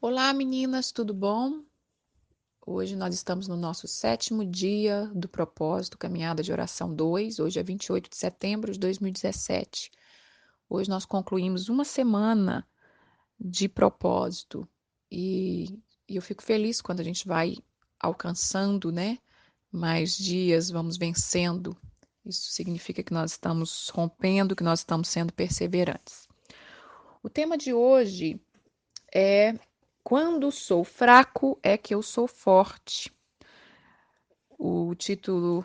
Olá, meninas, tudo bom? Hoje nós estamos no nosso sétimo dia do propósito Caminhada de Oração 2. Hoje é 28 de setembro de 2017. Hoje nós concluímos uma semana de propósito e eu fico feliz quando a gente vai alcançando, né? Mais dias, vamos vencendo. Isso significa que nós estamos rompendo, que nós estamos sendo perseverantes. O tema de hoje é: quando sou fraco é que eu sou forte. O título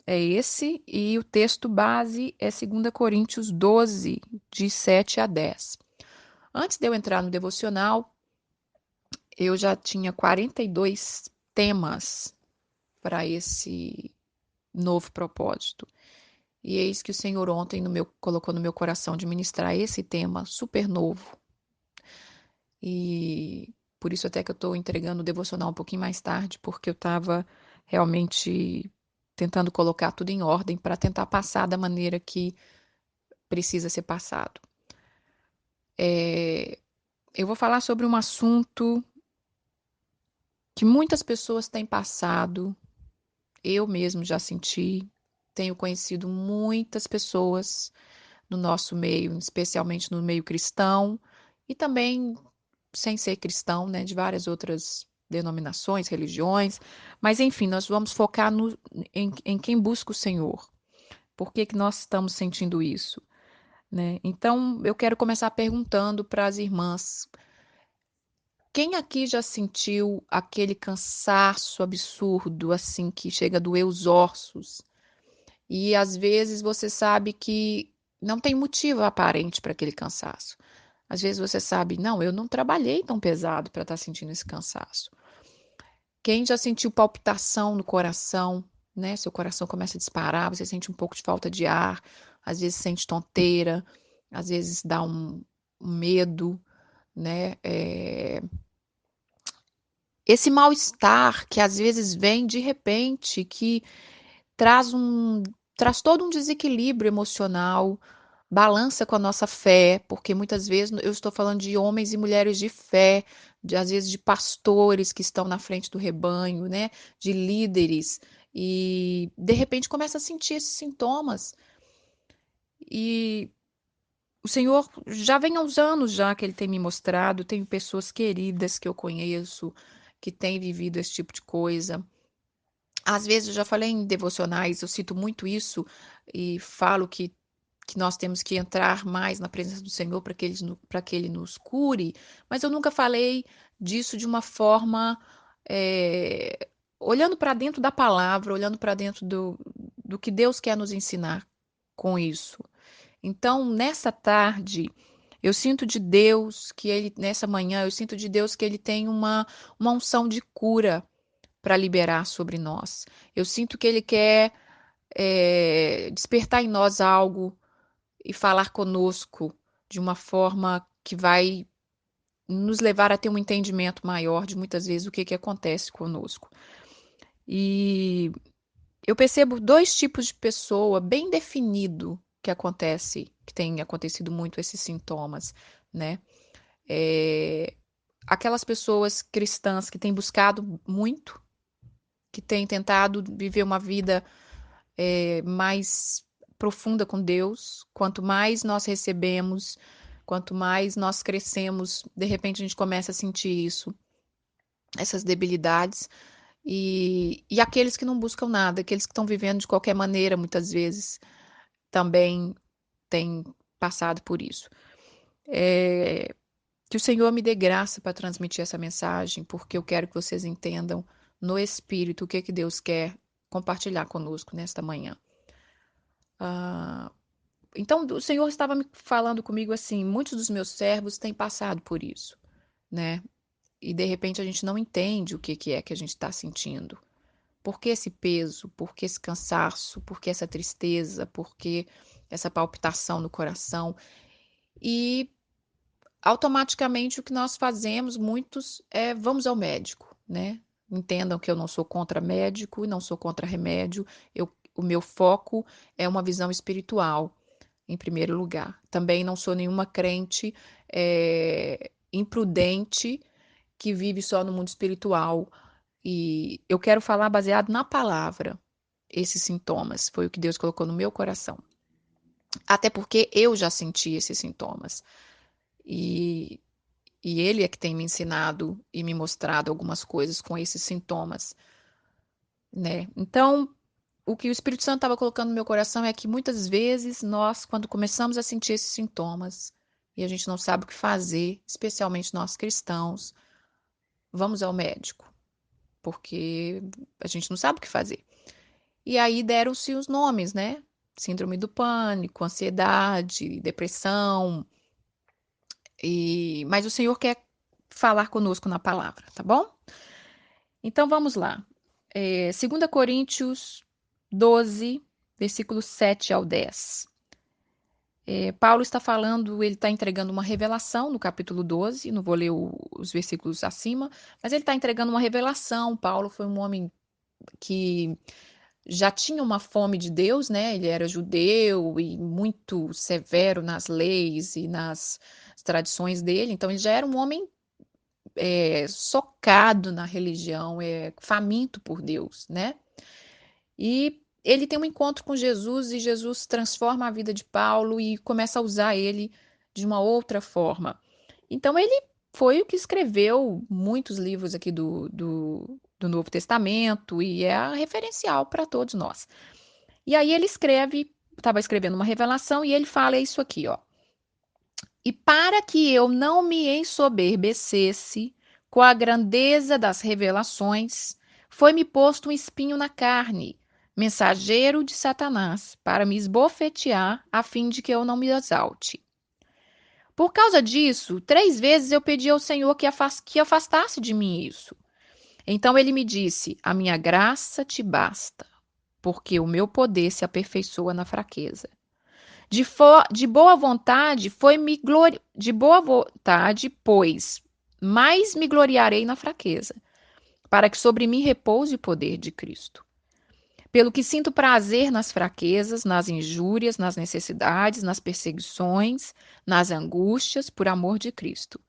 é esse e o texto base é 2 Coríntios 12, de 7 a 10. Antes de eu entrar no devocional, eu já tinha 42 temas para esse novo propósito. E eis que o Senhor ontem colocou no meu coração de ministrar esse tema super novo. E por isso até que eu estou entregando o devocional um pouquinho mais tarde, porque eu estava realmente tentando colocar tudo em ordem para tentar passar da maneira que precisa ser passado. Eu vou falar sobre um assunto que muitas pessoas têm passado, eu mesmo já senti, tenho conhecido muitas pessoas no nosso meio, especialmente no meio cristão, e também sem ser cristão, né, de várias outras denominações, religiões, mas enfim, nós vamos focar em quem busca o Senhor. Por que que nós estamos sentindo isso, né? Então, eu quero começar perguntando para as irmãs: quem aqui já sentiu aquele cansaço absurdo, assim, que chega a doer os ossos? E às vezes você sabe que não tem motivo aparente para aquele cansaço. Às vezes você sabe, não, eu não trabalhei tão pesado para estar sentindo esse cansaço. Quem já sentiu palpitação no coração, né? Seu coração começa a disparar, você sente um pouco de falta de ar, às vezes sente tonteira, às vezes dá um medo, né? Esse mal-estar que às vezes vem de repente, que traz um, traz todo um desequilíbrio emocional, balança com a nossa fé, porque muitas vezes eu estou falando de homens e mulheres de fé, às vezes de pastores que estão na frente do rebanho, né, de líderes, e de repente começa a sentir esses sintomas. E o Senhor já vem há uns anos já que Ele tem me mostrado, tenho pessoas queridas que eu conheço, que têm vivido esse tipo de coisa. Às vezes eu já falei em devocionais, eu cito muito isso e falo que nós temos que entrar mais na presença do Senhor para que Ele nos cure, mas eu nunca falei disso de uma forma olhando para dentro da palavra, olhando para dentro do que Deus quer nos ensinar com isso. Então, nessa tarde, eu sinto de Deus que Ele, nessa manhã, eu sinto de Deus que Ele tem uma unção de cura para liberar sobre nós. Eu sinto que Ele quer despertar em nós algo e falar conosco de uma forma que vai nos levar a ter um entendimento maior de muitas vezes o que acontece conosco. E eu percebo dois tipos de pessoa bem definido que tem acontecido muito esses sintomas, né? É, aquelas pessoas cristãs que têm buscado muito, que têm tentado viver uma vida mais profunda com Deus. Quanto mais nós recebemos, quanto mais nós crescemos, de repente a gente começa a sentir isso, essas debilidades. E aqueles que não buscam nada, aqueles que estão vivendo de qualquer maneira, muitas vezes, também têm passado por isso. Que o Senhor me dê graça para transmitir essa mensagem, porque eu quero que vocês entendam no Espírito o que, que Deus quer compartilhar conosco nesta manhã. Então, o Senhor estava me falando comigo assim: muitos dos meus servos têm passado por isso, né? E de repente a gente não entende o que é que a gente está sentindo. Por que esse peso? Por que esse cansaço? Por que essa tristeza? Por que essa palpitação no coração? E automaticamente o que nós fazemos, muitos, é vamos ao médico, né? Entendam que eu não sou contra médico e não sou contra remédio. O meu foco é uma visão espiritual, em primeiro lugar. Também não sou nenhuma crente imprudente que vive só no mundo espiritual. E eu quero falar baseado na palavra, esses sintomas. Foi o que Deus colocou no meu coração. Até porque eu já senti esses sintomas. E, e Ele é que tem me ensinado e me mostrado algumas coisas com esses sintomas, né? Então, o que o Espírito Santo estava colocando no meu coração é que muitas vezes nós, quando começamos a sentir esses sintomas e a gente não sabe o que fazer, especialmente nós cristãos, vamos ao médico, porque a gente não sabe o que fazer. E aí deram-se os nomes, né? Síndrome do pânico, ansiedade, depressão. Mas o Senhor quer falar conosco na palavra, tá bom? Então vamos lá. 2 Coríntios 12, versículos 7 ao 10. Paulo está falando, ele está entregando uma revelação no capítulo 12, não vou ler os versículos acima, mas ele está entregando uma revelação. Paulo foi um homem que já tinha uma fome de Deus, né? Ele era judeu e muito severo nas leis e nas tradições dele, então ele já era um homem socado na religião, faminto por Deus, né? E ele tem um encontro com Jesus e Jesus transforma a vida de Paulo e começa a usar ele de uma outra forma. Então ele foi o que escreveu muitos livros aqui do Novo Testamento e é a referencial para todos nós. E aí ele estava escrevendo uma revelação e ele fala isso aqui, ó. E para que eu não me ensoberbecesse com a grandeza das revelações, foi-me posto um espinho na carne, mensageiro de Satanás, para me esbofetear, a fim de que eu não me exalte. Por causa disso, 3 vezes eu pedi ao Senhor que afastasse de mim isso. Então ele me disse: A minha graça te basta, porque o meu poder se aperfeiçoa na fraqueza. De boa vontade de boa vontade, pois mais me gloriarei na fraqueza, para que sobre mim repouse o poder de Cristo. Pelo que sinto prazer nas fraquezas, nas injúrias, nas necessidades, nas perseguições, nas angústias, por amor de Cristo.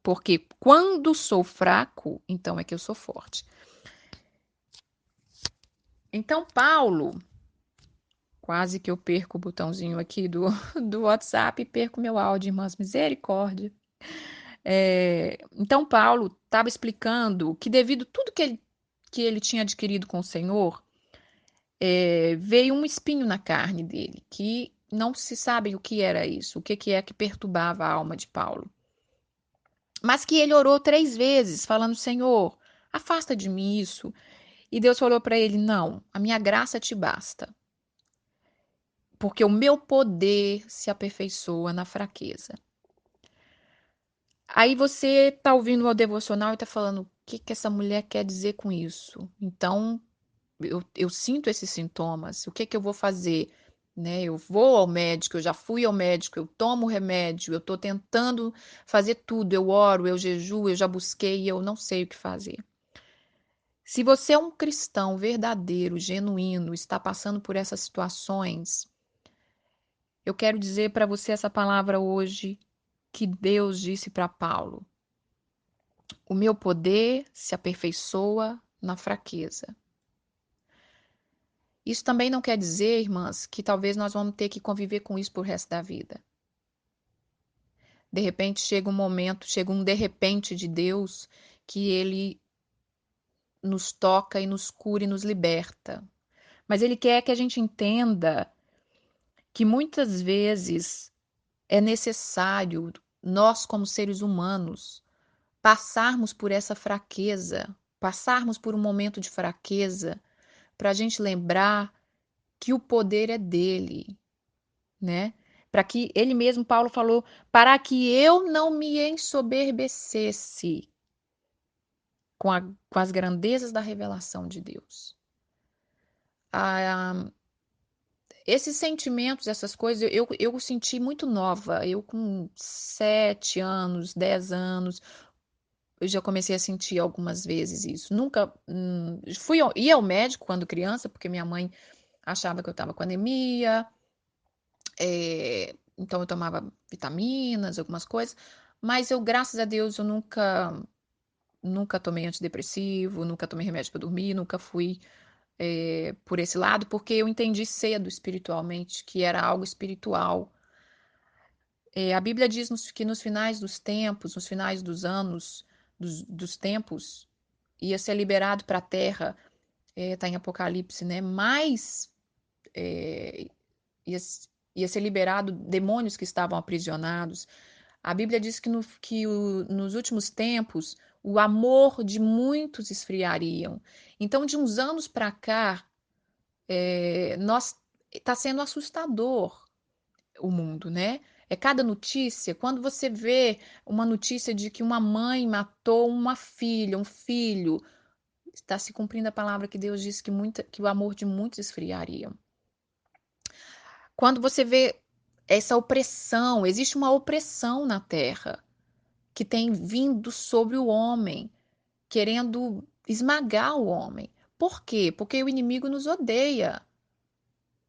Porque quando sou fraco, então é que eu sou forte. Então, Paulo, quase que eu perco o botãozinho aqui do WhatsApp e perco meu áudio, irmãs, misericórdia. Então, Paulo estava explicando que devido a tudo que ele tinha adquirido com o Senhor, veio um espinho na carne dele, que não se sabe o que era isso, o que é que perturbava a alma de Paulo. Mas que ele orou 3 vezes, falando: Senhor, afasta de mim isso. E Deus falou para ele: Não, a minha graça te basta, porque o meu poder se aperfeiçoa na fraqueza. Aí você está ouvindo o devocional e está falando: o que que essa mulher quer dizer com isso? Então, eu sinto esses sintomas, o que que eu vou fazer? Né? Eu vou ao médico, eu já fui ao médico, eu tomo remédio, eu estou tentando fazer tudo, eu oro, eu jejuo, eu já busquei e eu não sei o que fazer. Se você é um cristão verdadeiro, genuíno, está passando por essas situações, eu quero dizer para você essa palavra hoje que Deus disse para Paulo: O meu poder se aperfeiçoa na fraqueza. Isso também não quer dizer, irmãs, que talvez nós vamos ter que conviver com isso por resto da vida. De repente chega um momento, chega um de repente de Deus que ele nos toca e nos cura e nos liberta. Mas ele quer que a gente entenda que muitas vezes é necessário nós, como seres humanos, passarmos por essa fraqueza, passarmos por um momento de fraqueza, para a gente lembrar que o poder é dele, né? Para que ele mesmo, Paulo falou, para que eu não me ensoberbecesse com as grandezas da revelação de Deus. Esses sentimentos, essas coisas, eu senti muito nova. Eu com 7 anos, 10 anos, eu já comecei a sentir algumas vezes isso. Nunca ia ao médico quando criança, porque minha mãe achava que eu estava com anemia, então eu tomava vitaminas, algumas coisas, Mas eu, graças a Deus, eu nunca tomei antidepressivo, nunca tomei remédio para dormir, nunca fui por esse lado, porque eu entendi cedo espiritualmente que era algo espiritual. A Bíblia diz que nos finais dos tempos, nos finais dos anos, dos tempos, ia ser liberado para a terra, está em Apocalipse, né? Mas é, ia, ia ser liberado demônios que estavam aprisionados. A Bíblia diz que nos últimos tempos o amor de muitos esfriariam. Então, de uns anos para cá, nós está sendo assustador o mundo, né? É cada notícia. Quando você vê uma notícia de que uma mãe matou uma filha, um filho, está se cumprindo a palavra que Deus disse que o amor de muitos esfriaria. Quando você vê essa opressão, existe uma opressão na terra que tem vindo sobre o homem, querendo esmagar o homem. Por quê? Porque o inimigo nos odeia.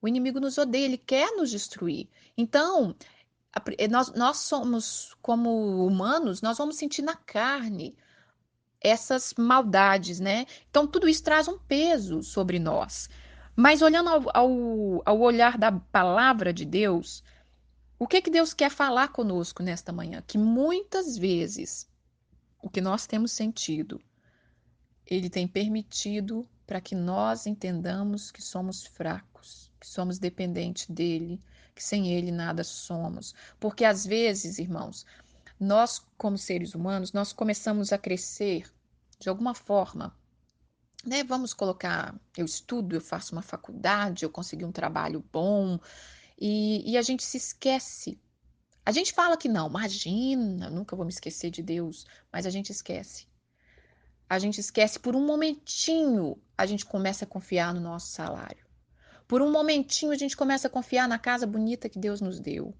O inimigo nos odeia, ele quer nos destruir. Então, nós somos, como humanos, nós vamos sentir na carne essas maldades, né? Então, tudo isso traz um peso sobre nós. Mas olhando ao olhar da palavra de Deus, o que que Deus quer falar conosco nesta manhã? Que muitas vezes o que nós temos sentido, Ele tem permitido para que nós entendamos que somos fracos, que somos dependentes dEle, que sem Ele nada somos. Porque às vezes, irmãos, nós, como seres humanos, nós começamos a crescer de alguma forma, né? Vamos colocar, eu estudo, eu faço uma faculdade, eu consegui um trabalho bom, e a gente se esquece. A gente fala que não, imagina, nunca vou me esquecer de Deus, mas a gente esquece. A gente esquece por um momentinho, a gente começa a confiar no nosso salário. Por um momentinho, a gente começa a confiar na casa bonita que Deus nos deu.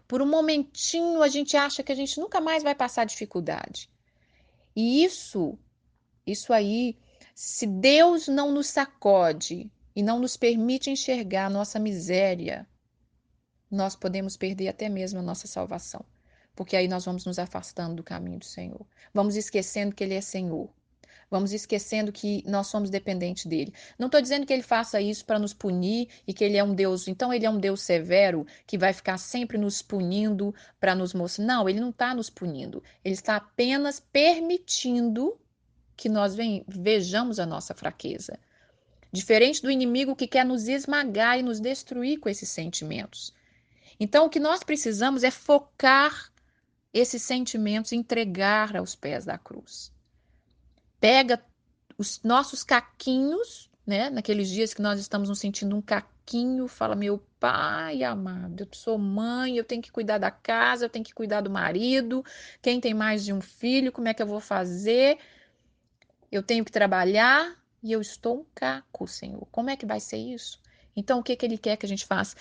Por um momentinho, a gente acha que a gente nunca mais vai passar dificuldade. E isso aí, se Deus não nos sacode e não nos permite enxergar a nossa miséria, nós podemos perder até mesmo a nossa salvação. Porque aí nós vamos nos afastando do caminho do Senhor. Vamos esquecendo que Ele é Senhor. Vamos esquecendo que nós somos dependentes dele. Não estou dizendo que ele faça isso para nos punir e que ele é um Deus. Então, ele é um Deus severo que vai ficar sempre nos punindo para nos mostrar. Não, ele não está nos punindo. Ele está apenas permitindo que nós vejamos a nossa fraqueza. Diferente do inimigo que quer nos esmagar e nos destruir com esses sentimentos. Então, o que nós precisamos é focar esses sentimentos e entregar aos pés da cruz. Pega os nossos caquinhos, né? Naqueles dias que nós estamos nos sentindo um caquinho, fala: meu pai amado, eu sou mãe, eu tenho que cuidar da casa, eu tenho que cuidar do marido. Quem tem mais de um filho, como é que eu vou fazer? Eu tenho que trabalhar e eu estou um caco, Senhor. Como é que vai ser isso? Então, o que que ele quer que a gente faça?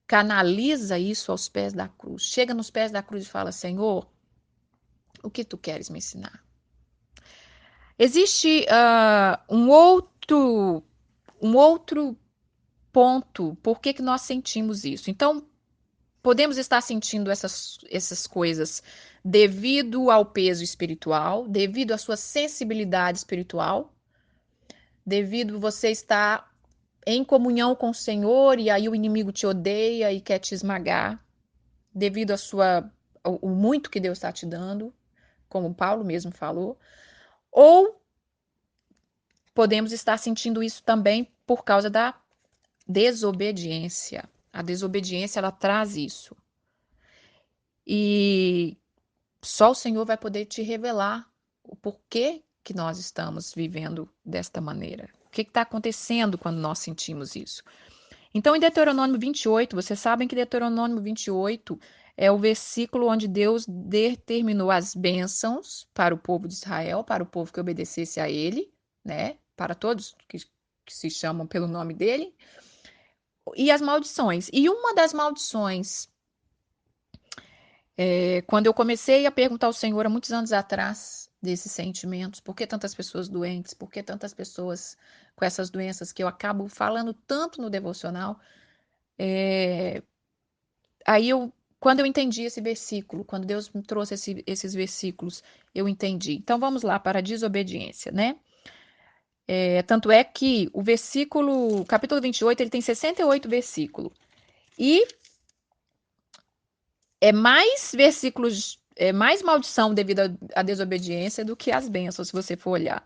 Canaliza isso aos pés da cruz. Chega nos pés da cruz e fala: Senhor, o que tu queres me ensinar? Existe um outro ponto por que que nós sentimos isso. Então, podemos estar sentindo essas coisas devido ao peso espiritual, devido à sua sensibilidade espiritual, devido você estar em comunhão com o Senhor e aí o inimigo te odeia e quer te esmagar, devido o muito que Deus está te dando, como Paulo mesmo falou, ou podemos estar sentindo isso também por causa da desobediência. A desobediência, ela traz isso. E só o Senhor vai poder te revelar o porquê que nós estamos vivendo desta maneira. O que está acontecendo quando nós sentimos isso? Então, em Deuteronômio 28, vocês sabem que Deuteronômio 28 é o versículo onde Deus determinou as bênçãos para o povo de Israel, para o povo que obedecesse a ele, né? Para todos que se chamam pelo nome dele, e as maldições. E uma das maldições, quando eu comecei a perguntar ao Senhor há muitos anos atrás desses sentimentos, por que tantas pessoas doentes, por que tantas pessoas com essas doenças que eu acabo falando tanto no devocional, aí eu quando eu entendi esse versículo, quando Deus me trouxe esses versículos, eu entendi. Então vamos lá para a desobediência, né? Tanto é que o capítulo 28, ele tem 68 versículos. E é mais versículos, é mais maldição devido à desobediência do que as bênçãos, se você for olhar.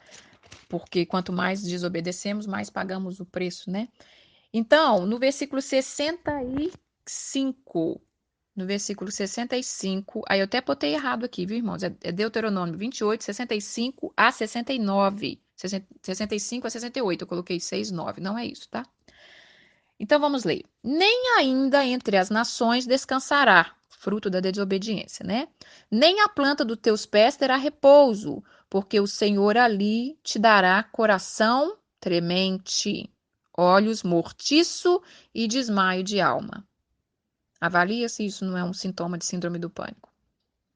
Porque quanto mais desobedecemos, mais pagamos o preço, né? Então, no versículo 65, aí eu até botei errado aqui, viu, irmãos? É Deuteronômio 28, 65 a 69. 65 a 68, eu coloquei 6, 9, não é isso, tá? Então vamos ler. Nem ainda entre as nações descansará, fruto da desobediência, né? Nem a planta dos teus pés terá repouso, porque o Senhor ali te dará coração tremente, olhos mortiço e desmaio de alma. Avalia se isso não é um sintoma de síndrome do pânico,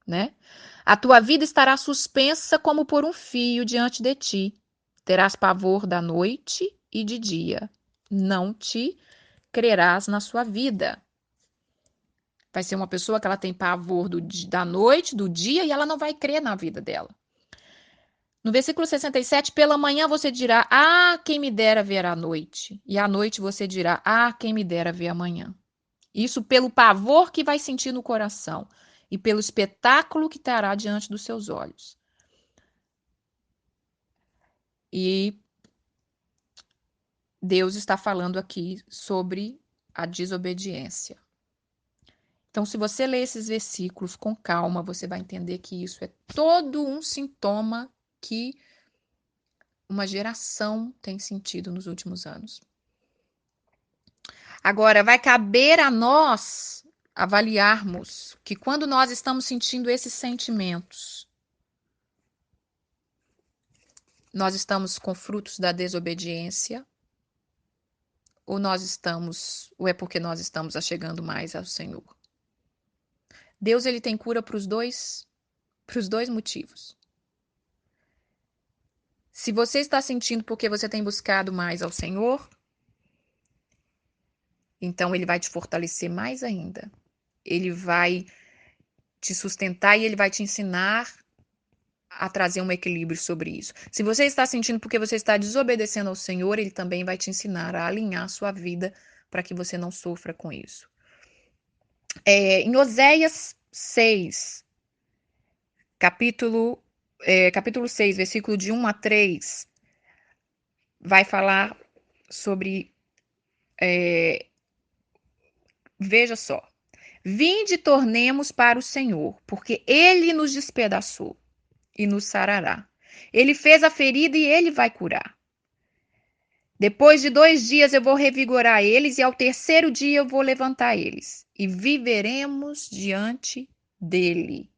né? A tua vida estará suspensa como por um fio diante de ti. Terás pavor da noite e de dia. Não te crerás na sua vida. Vai ser uma pessoa que ela tem pavor da noite, do dia, e ela não vai crer na vida dela. No versículo 67, pela manhã você dirá, quem me dera ver a noite. E à noite você dirá, quem me dera ver amanhã. Isso pelo pavor que vai sentir no coração e pelo espetáculo que estará diante dos seus olhos. E Deus está falando aqui sobre a desobediência. Então, se você ler esses versículos com calma, você vai entender que isso é todo um sintoma que uma geração tem sentido nos últimos anos. Agora, vai caber a nós avaliarmos que quando nós estamos sentindo esses sentimentos, nós estamos com frutos da desobediência, ou é porque nós estamos achegando mais ao Senhor. Deus, ele tem cura para os dois motivos. Se você está sentindo porque você tem buscado mais ao Senhor, então ele vai te fortalecer mais ainda. Ele vai te sustentar e ele vai te ensinar a trazer um equilíbrio sobre isso. Se você está sentindo porque você está desobedecendo ao Senhor, ele também vai te ensinar a alinhar a sua vida para que você não sofra com isso. Em Oséias 6, capítulo 6, versículo de 1 a 3, vai falar sobre. Veja só. Vinde e tornemos para o Senhor, porque ele nos despedaçou e nos sarará. Ele fez a ferida e ele vai curar. Depois de 2 dias eu vou revigorar eles e ao terceiro dia eu vou levantar eles e viveremos diante dele.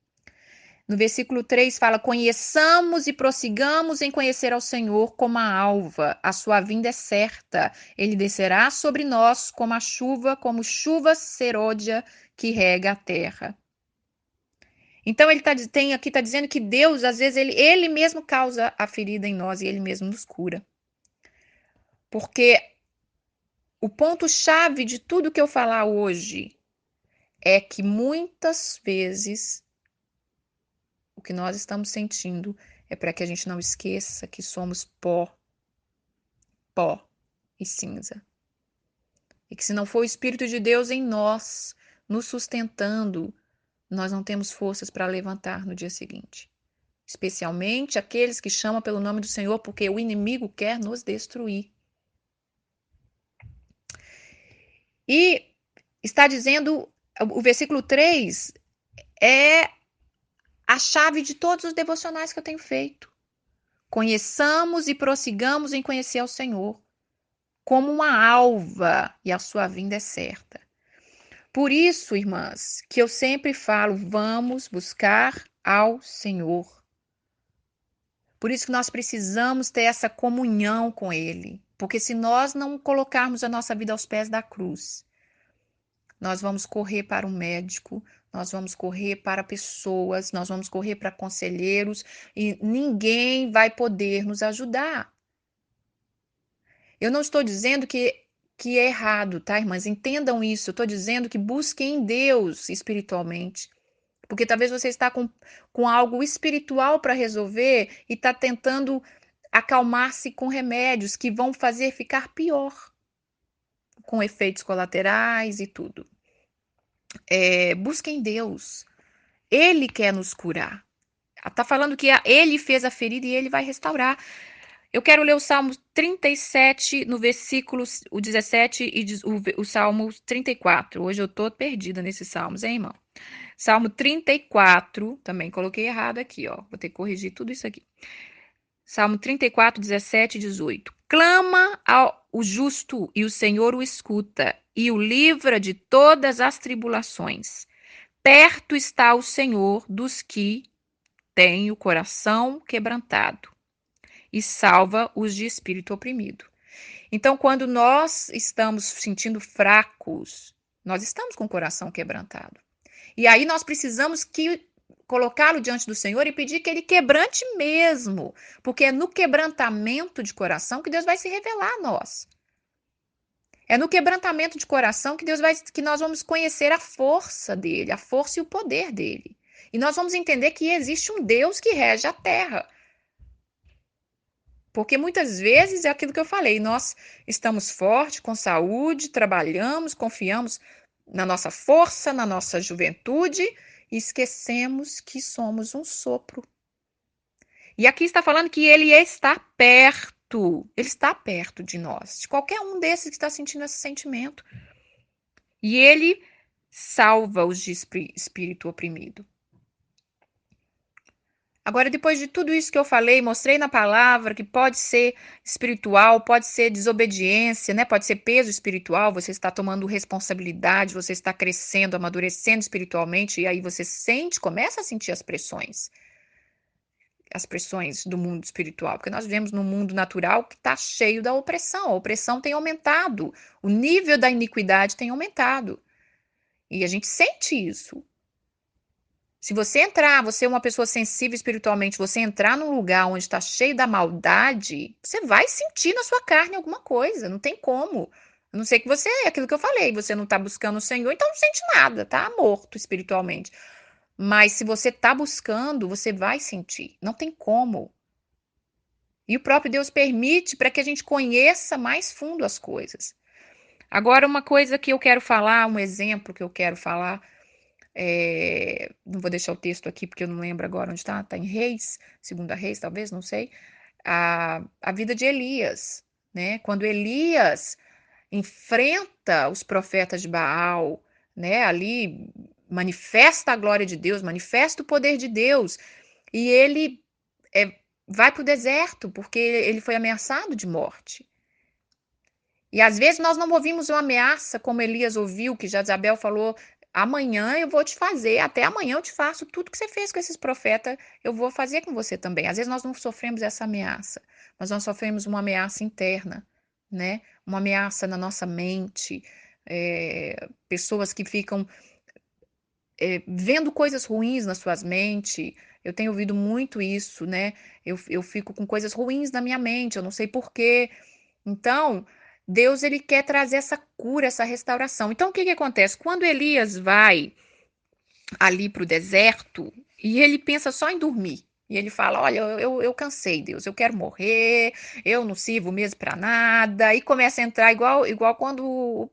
No versículo 3 fala: conheçamos e prossigamos em conhecer ao Senhor como a alva. A sua vinda é certa. Ele descerá sobre nós como chuva serôdia que rega a terra. Então ele está dizendo que Deus, às vezes, ele mesmo causa a ferida em nós e ele mesmo nos cura. Porque o ponto-chave de tudo que eu falar hoje é que muitas vezes o que nós estamos sentindo é para que a gente não esqueça que somos pó e cinza. E que se não for o Espírito de Deus em nós, nos sustentando, nós não temos forças para levantar no dia seguinte. Especialmente aqueles que chamam pelo nome do Senhor, porque o inimigo quer nos destruir. E está dizendo, o versículo 3 é a chave de todos os devocionais que eu tenho feito. Conheçamos e prossigamos em conhecer ao Senhor como uma alva, e a sua vinda é certa. Por isso, irmãs, que eu sempre falo, vamos buscar ao Senhor. Por isso que nós precisamos ter essa comunhão com Ele. Porque se nós não colocarmos a nossa vida aos pés da cruz, nós vamos correr para um médico, nós vamos correr para pessoas, nós vamos correr para conselheiros e ninguém vai poder nos ajudar. Eu não estou dizendo que que é errado, tá, irmãs? Entendam isso. Eu estou dizendo que busquem em Deus espiritualmente. Porque talvez você está com algo espiritual para resolver e está tentando acalmar-se com remédios que vão fazer ficar pior, com efeitos colaterais e tudo. Busquem Deus. Ele quer nos curar. Está falando que ele fez a ferida e ele vai restaurar. Eu quero ler o Salmo 37, no versículo o 17 e o Salmo 34. Hoje eu estou perdida nesses salmos, hein, irmão? Salmo 34, também coloquei errado aqui, ó. Vou ter que corrigir tudo isso aqui. Salmo 34, 17 e 18. Clama ao o justo e o Senhor o escuta e o livra de todas as tribulações. Perto está o Senhor dos que têm o coração quebrantado e salva os de espírito oprimido. Então, quando nós estamos sentindo fracos, nós estamos com o coração quebrantado. E aí nós precisamos colocá-lo diante do Senhor e pedir que ele quebrante mesmo, porque é no quebrantamento de coração que Deus vai se revelar a nós. É no quebrantamento de coração que nós vamos conhecer a força dele, a força e o poder dele. E nós vamos entender que existe um Deus que rege a terra. Porque muitas vezes é aquilo que eu falei, nós estamos fortes, com saúde, trabalhamos, confiamos na nossa força, na nossa juventude e esquecemos que somos um sopro. E aqui está falando que ele está perto de nós, de qualquer um desses que está sentindo esse sentimento. E ele salva os de espírito oprimido. Agora, depois de tudo isso que eu falei, mostrei na palavra que pode ser espiritual, pode ser desobediência, né? Pode ser peso espiritual, você está tomando responsabilidade, você está crescendo, amadurecendo espiritualmente, e aí você começa a sentir as pressões do mundo espiritual, porque nós vivemos num mundo natural que está cheio da opressão, a opressão tem aumentado, o nível da iniquidade tem aumentado, e a gente sente isso. Se você é uma pessoa sensível espiritualmente, você entrar num lugar onde está cheio da maldade, você vai sentir na sua carne alguma coisa, não tem como. A não ser que você, é aquilo que eu falei, você não está buscando o Senhor, então não sente nada, tá morto espiritualmente. Mas se você está buscando, você vai sentir, não tem como. E o próprio Deus permite para que a gente conheça mais fundo as coisas. Agora, uma coisa que eu quero falar, um exemplo que eu quero falar, não vou deixar o texto aqui porque eu não lembro agora onde está. Está em Reis, segunda Reis, talvez, não sei. A vida de Elias, né? Quando Elias enfrenta os profetas de Baal, né? Ali manifesta a glória de Deus, manifesta o poder de Deus, e ele vai para o deserto porque ele foi ameaçado de morte. E às vezes nós não ouvimos uma ameaça como Elias ouviu, que Jezabel falou: amanhã eu vou te fazer, até amanhã eu te faço tudo que você fez com esses profetas, eu vou fazer com você também. Às vezes nós não sofremos essa ameaça, mas nós sofremos uma ameaça interna, né? Uma ameaça na nossa mente, pessoas que ficam vendo coisas ruins nas suas mentes. Eu tenho ouvido muito isso, né? Eu fico com coisas ruins na minha mente, eu não sei por quê. Então, Deus ele quer trazer essa cura, essa restauração. Então, o que que acontece? Quando Elias vai ali para o deserto e ele pensa só em dormir. E ele fala: Olha, eu cansei, Deus, eu quero morrer, eu não sirvo mesmo para nada. E começa a entrar igual quando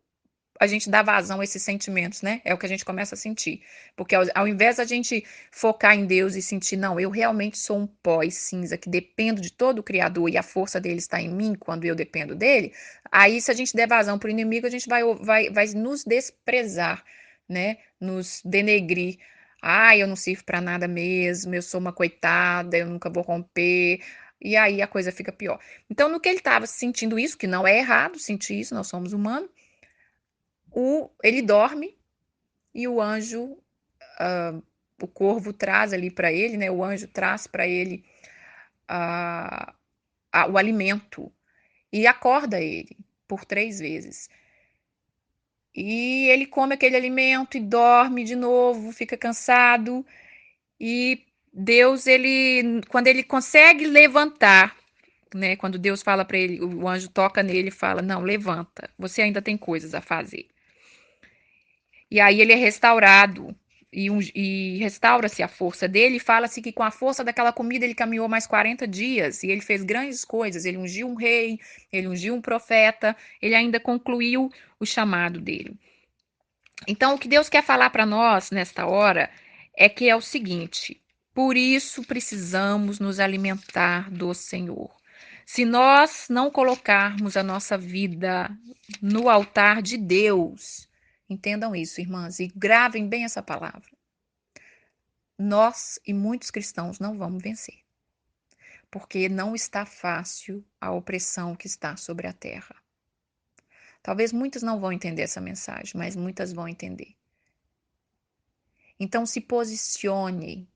a gente dá vazão a esses sentimentos, né? É o que a gente começa a sentir. Porque ao invés da gente focar em Deus e sentir, não, eu realmente sou um pó e cinza, que dependo de todo o Criador e a força dele está em mim quando eu dependo dele, aí se a gente der vazão para o inimigo, a gente vai nos desprezar, né? Nos denegrir. Ah, eu não sirvo para nada mesmo, eu sou uma coitada, eu nunca vou romper. E aí a coisa fica pior. Então, no que ele estava sentindo isso, que não é errado sentir isso, nós somos humanos, ele dorme e o anjo, o corvo traz ali para ele, né? O anjo traz para ele a, o alimento e acorda ele por 3 vezes. E ele come aquele alimento e dorme de novo, fica cansado. E Deus, quando ele consegue levantar, né? Quando Deus fala para ele, o anjo toca nele e fala: Não, levanta, você ainda tem coisas a fazer. E aí ele é restaurado. E restaura-se a força dele, e fala-se que com a força daquela comida ele caminhou mais 40 dias, e ele fez grandes coisas, ele ungiu um rei, ele ungiu um profeta, ele ainda concluiu o chamado dele. Então, o que Deus quer falar para nós nesta hora é que é o seguinte: por isso precisamos nos alimentar do Senhor. Se nós não colocarmos a nossa vida no altar de Deus, entendam isso, irmãs, e gravem bem essa palavra. Nós e muitos cristãos não vamos vencer, porque não está fácil a opressão que está sobre a terra. Talvez muitas não vão entender essa mensagem, mas muitas vão entender. Então se posicione.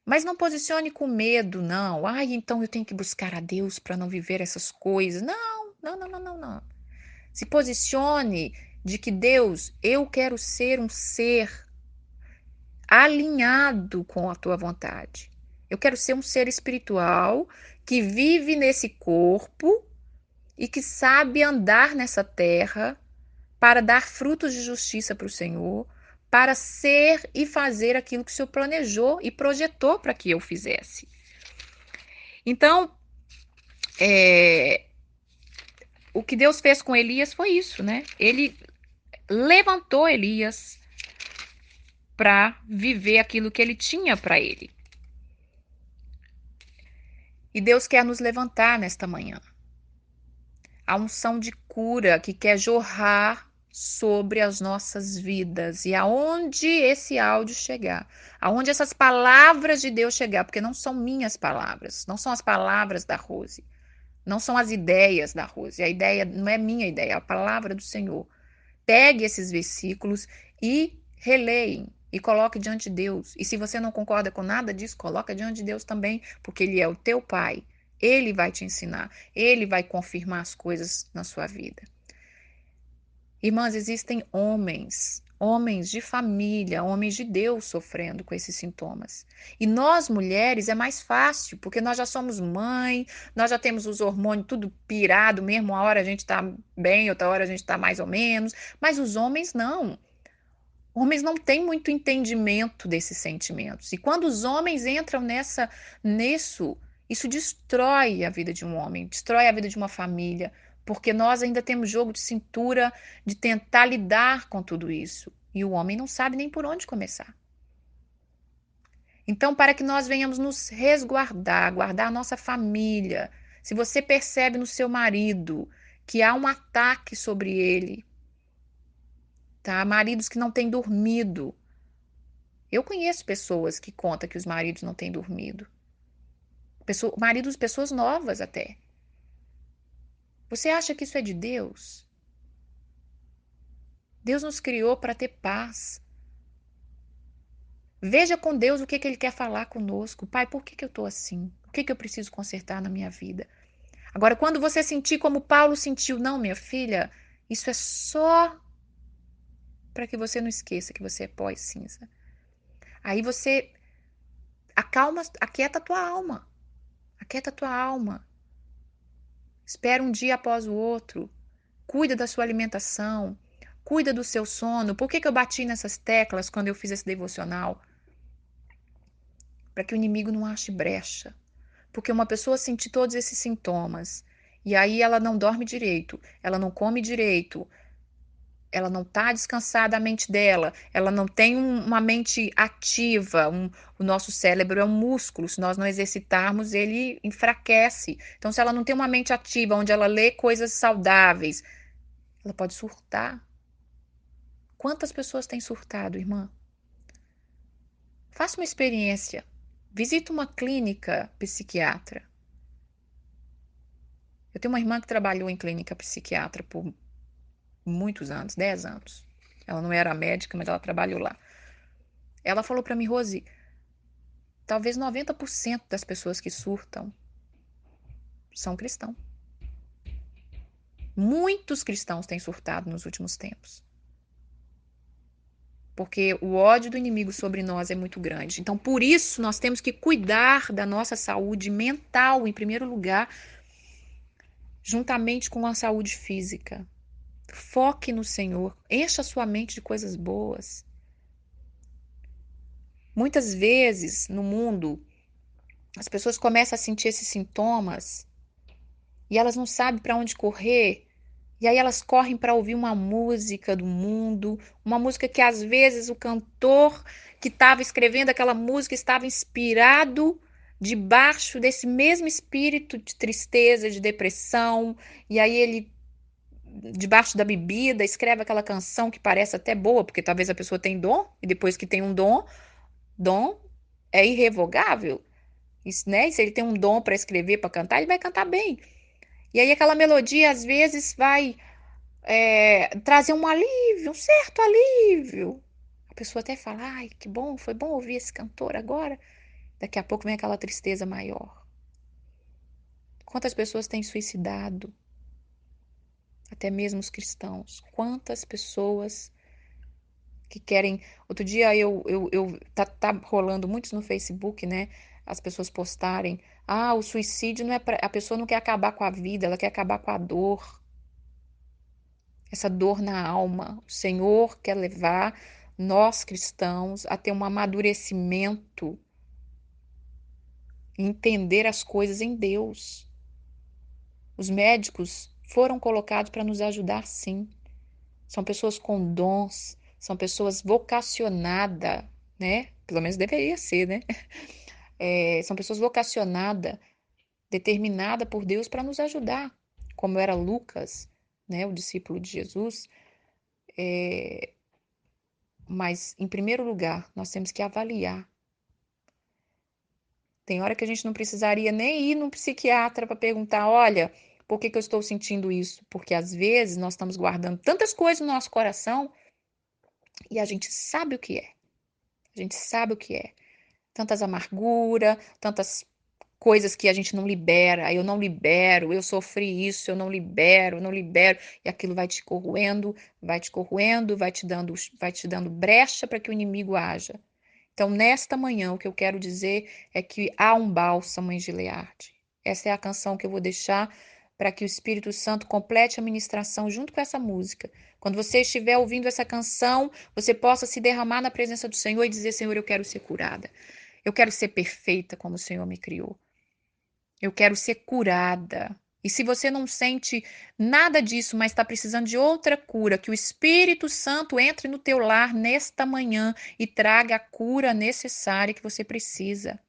Mas não posicione com medo, não. Ai, então eu tenho que buscar a Deus para não viver essas coisas. Não, não, não, não, não, não. Se posicione de que Deus, eu quero ser um ser alinhado com a tua vontade. Eu quero ser um ser espiritual que vive nesse corpo e que sabe andar nessa terra para dar frutos de justiça para o Senhor, para ser e fazer aquilo que o Senhor planejou e projetou para que eu fizesse. Então, o que Deus fez com Elias foi isso, né? Ele levantou Elias para viver aquilo que ele tinha para ele. E Deus quer nos levantar nesta manhã. A unção de cura que quer jorrar sobre as nossas vidas e aonde esse áudio chegar, aonde essas palavras de Deus chegar, porque não são minhas palavras, não são as palavras da Rose, não são as ideias da Rose, a ideia não é minha ideia, é a palavra do Senhor. Pegue esses versículos e releiem e coloque diante de Deus. E se você não concorda com nada disso, coloca diante de Deus também, porque Ele é o teu Pai. Ele vai te ensinar, Ele vai confirmar as coisas na sua vida. Irmãs, existem homens de família, homens de Deus sofrendo com esses sintomas. E nós mulheres é mais fácil, porque nós já somos mãe, nós já temos os hormônios tudo pirado, mesmo uma hora a gente tá bem, outra hora a gente tá mais ou menos, mas os homens não. Homens não têm muito entendimento desses sentimentos. E quando os homens entram nisso, isso destrói a vida de um homem, destrói a vida de uma família, porque nós ainda temos jogo de cintura de tentar lidar com tudo isso. E o homem não sabe nem por onde começar. Então, para que nós venhamos nos resguardar, guardar a nossa família, se você percebe no seu marido que há um ataque sobre ele, tá? Maridos que não têm dormido. Eu conheço pessoas que contam que os maridos não têm dormido. Maridos, pessoas novas até. Você acha que isso é de Deus? Deus nos criou para ter paz. Veja com Deus o que Ele quer falar conosco. Pai, por que eu estou assim? O que eu preciso consertar na minha vida? Agora, quando você sentir como Paulo sentiu, não, minha filha, isso é só para que você não esqueça que você é pó e cinza. Aí você acalma, aquieta a tua alma. Aquieta a tua alma. Espera um dia após o outro. Cuida da sua alimentação. Cuida do seu sono. Por que eu bati nessas teclas quando eu fiz esse devocional? Para que o inimigo não ache brecha. Porque uma pessoa sentir todos esses sintomas e aí ela não dorme direito, ela não come direito, ela não está descansada a mente dela, ela não tem uma mente ativa. O nosso cérebro é um músculo, se nós não exercitarmos, ele enfraquece. Então, se ela não tem uma mente ativa, onde ela lê coisas saudáveis, ela pode surtar. Quantas pessoas têm surtado, irmã? Faça uma experiência. Visite uma clínica psiquiatra. Eu tenho uma irmã que trabalhou em clínica psiquiatra por muitos anos, 10 anos. Ela não era médica, mas ela trabalhou lá. Ela falou para mim, Rose, talvez 90% das pessoas que surtam são cristãos. Muitos cristãos têm surtado nos últimos tempos. porque o ódio do inimigo sobre nós é muito grande. Então, por isso, nós temos que cuidar da nossa saúde mental, em primeiro lugar, juntamente com a saúde física. Foque no Senhor, encha a sua mente de coisas boas. Muitas vezes no mundo, as pessoas começam a sentir esses sintomas e elas não sabem para onde correr. E aí elas correm para ouvir uma música do mundo, uma música que às vezes o cantor que estava escrevendo aquela música estava inspirado debaixo desse mesmo espírito de tristeza, de depressão, e aí ele debaixo da bebida escreve aquela canção que parece até boa, porque talvez a pessoa tem dom, e depois que tem um dom, dom é irrevogável. Isso, né? E se ele tem um dom para escrever, para cantar, ele vai cantar bem. E aí aquela melodia às vezes vai trazer um alívio, um certo alívio. A pessoa até fala, ai, que bom, foi bom ouvir esse cantor agora. Daqui a pouco vem aquela tristeza maior. Quantas pessoas têm suicidado? Até mesmo os cristãos. Quantas pessoas que querem. Outro dia tá rolando muitos no Facebook, né? As pessoas postarem. Ah, o suicídio não é pra. A pessoa não quer acabar com a vida, ela quer acabar com a dor. Essa dor na alma. O Senhor quer levar nós cristãos a ter um amadurecimento, entender as coisas em Deus. Os médicos foram colocados para nos ajudar, sim. São pessoas com dons, são pessoas vocacionadas, né? Pelo menos deveria ser, né? São pessoas vocacionadas, determinadas por Deus para nos ajudar, como era Lucas, né? O discípulo de Jesus. Mas, em primeiro lugar, nós temos que avaliar. Tem hora que a gente não precisaria nem ir num psiquiatra para perguntar, olha, por que que eu estou sentindo isso? Porque às vezes nós estamos guardando tantas coisas no nosso coração e a gente sabe o que é. A gente sabe o que é. Tantas amargura, tantas coisas que a gente não libera. Eu não libero, eu sofri isso, eu não libero, eu não libero. E aquilo vai te corroendo, vai te corroendo, vai te dando brecha para que o inimigo haja. Então, nesta manhã, o que eu quero dizer é que há um bálsamo em Gileade. Essa é a canção que eu vou deixar para que o Espírito Santo complete a ministração junto com essa música. Quando você estiver ouvindo essa canção, você possa se derramar na presença do Senhor e dizer: Senhor, eu quero ser curada. Eu quero ser perfeita como o Senhor me criou. Eu quero ser curada. E se você não sente nada disso, mas está precisando de outra cura, que o Espírito Santo entre no teu lar nesta manhã e traga a cura necessária que você precisa.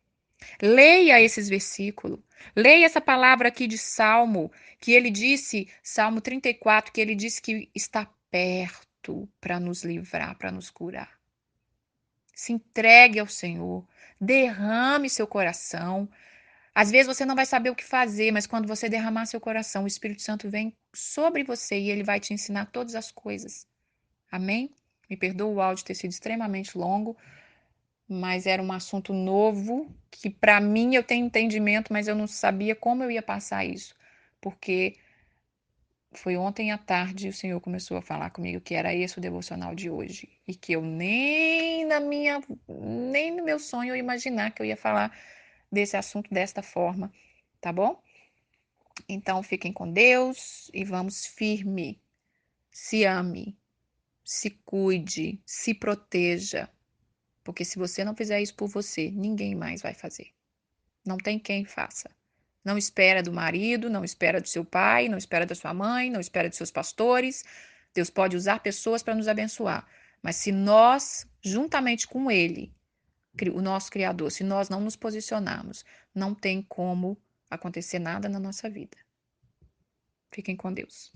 Leia esses versículos. Leia essa palavra aqui de Salmo, que ele disse, Salmo 34, que ele disse que está perto para nos livrar, para nos curar. Se entregue ao Senhor. Derrame seu coração. Às vezes você não vai saber o que fazer, mas quando você derramar seu coração, o Espírito Santo vem sobre você e ele vai te ensinar todas as coisas. Amém? Me perdoa o áudio ter sido extremamente longo, mas era um assunto novo que para mim eu tenho entendimento, mas eu não sabia como eu ia passar isso, porque foi ontem à tarde o Senhor começou a falar comigo que era esse o devocional de hoje e que eu nem no meu sonho eu ia imaginar que eu ia falar desse assunto desta forma, tá bom? Então fiquem com Deus e vamos firme. Se ame, se cuide, se proteja, porque se você não fizer isso por você, ninguém mais vai fazer. Não tem quem faça. Não espera do marido, não espera do seu pai, não espera da sua mãe, não espera dos seus pastores. Deus pode usar pessoas para nos abençoar, mas se nós, juntamente com Ele, o nosso Criador, se nós não nos posicionarmos, não tem como acontecer nada na nossa vida. Fiquem com Deus.